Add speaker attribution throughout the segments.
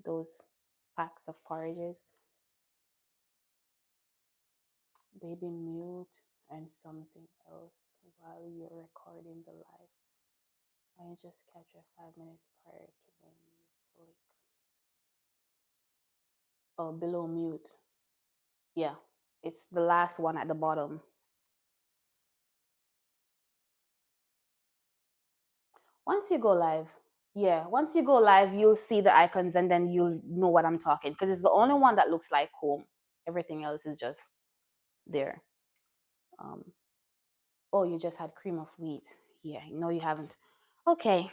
Speaker 1: those packs of porridges. Baby mute and something else while you're recording the live. I just capture 5 minutes prior to when you click. Oh, below mute. Yeah, it's the last one at the bottom. Once you go live, yeah, once you go live, you'll see the icons and then you'll know what I'm talking because it's the only one that looks like home. Everything else is just there. Um, oh, you just had cream of wheat. Yeah, no, you haven't. Okay,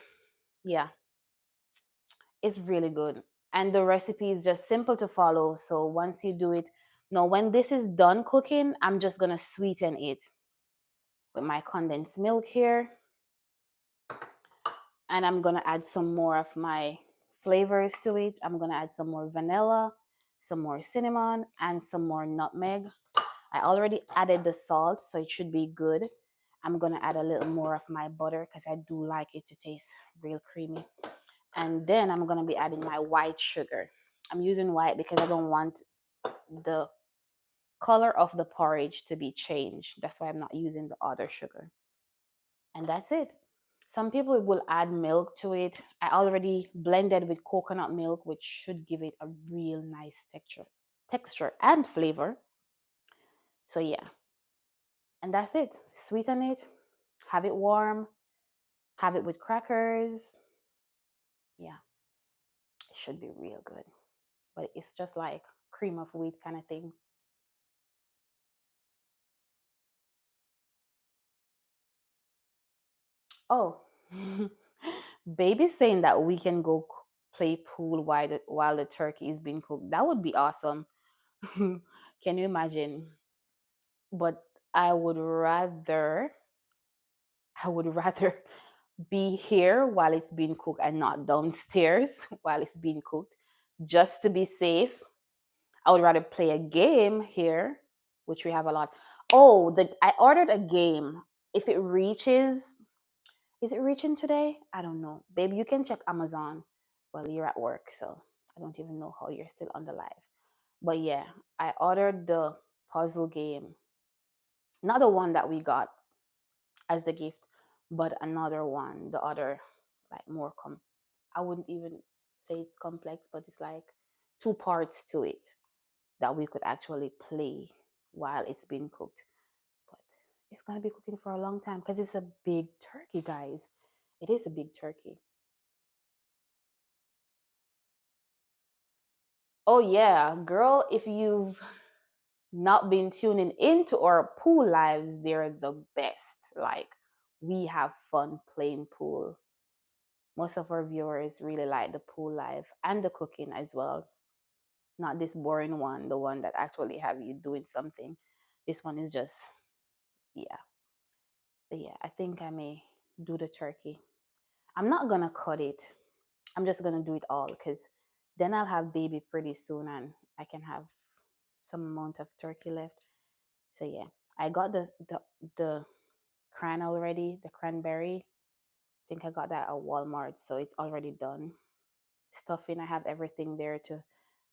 Speaker 1: yeah, it's really good. And the recipe is just simple to follow. So once you do it, now when this is done cooking, I'm just gonna sweeten it with my condensed milk here. And I'm gonna add some more of my flavors to it. I'm gonna add some more vanilla, some more cinnamon, and some more nutmeg. I already added the salt, so it should be good. I'm gonna add a little more of my butter because I do like it to taste real creamy. And then I'm gonna be adding my white sugar. I'm using white because I don't want the color of the porridge to be changed. That's why I'm not using the other sugar. And that's it. Some people will add milk to it. I already blended with coconut milk, which should give it a real nice texture and flavor. So yeah, and that's it. Sweeten it, have it warm, have it with crackers. Yeah, it should be real good. But it's just like cream of wheat kind of thing. Oh, baby's saying that we can go play pool while the turkey is being cooked. That would be awesome. Can you imagine? But I would rather I would rather be here while it's being cooked and not downstairs while it's being cooked, just to be safe. I would rather play a game here, which we have a lot. Oh, I ordered a game. If it reaches, is it reaching today? I don't know. Babe, you can check Amazon. Well, you're at work, so I don't even know how you're still on the live. But yeah, I ordered the puzzle game. Not the one that we got as the gift, but another one, the other, like more I wouldn't even say it's complex, but it's like two parts to it that we could actually play while it's being cooked. But it's gonna be cooking for a long time because it's a big turkey, guys. It is a big turkey. Oh yeah, girl, if you've not been tuning into our pool lives, they're the best. Like, we have fun playing pool. Most of our viewers really like the pool live and the cooking as well. Not this boring one, the one that actually have you doing something. This one is just, yeah. But yeah, I think I may do the turkey. I'm not gonna cut it. I'm just gonna do it all because then I'll have baby pretty soon and I can have some amount of turkey left. So yeah, I got the cran already, the cranberry. I think I got that at Walmart, so it's already done. Stuffing, I have everything there to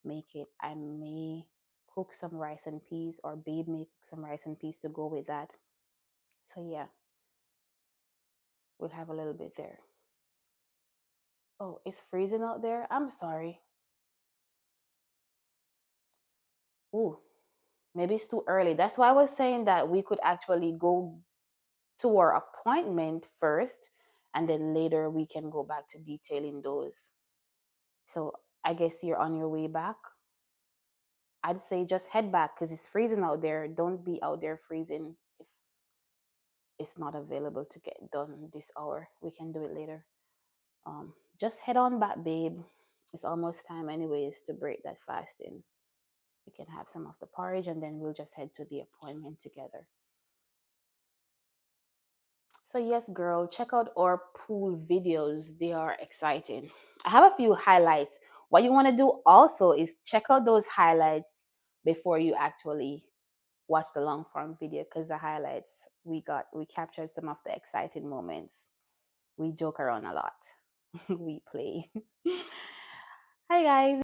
Speaker 1: make it. I may cook some rice and peas, or babe may cook some rice and peas to go with that. So yeah, we'll have a little bit there. Oh, it's freezing out there. I'm sorry. Ooh, maybe it's too early. That's why I was saying that we could actually go to our appointment first, and then later we can go back to detailing those. So I guess you're on your way back. I'd say just head back because it's freezing out there. Don't be out there freezing if it's not available to get done this hour. We can do it later. Just head on back, babe. It's almost time, anyways, to break that fasting. We can have some of the porridge and then we'll just head to the appointment together. So, yes, girl, check out our pool videos. They are exciting. I have a few highlights. What you want to do also is check out those highlights before you actually watch the long form video because the highlights we captured some of the exciting moments. We joke around a lot. We play. Hi guys.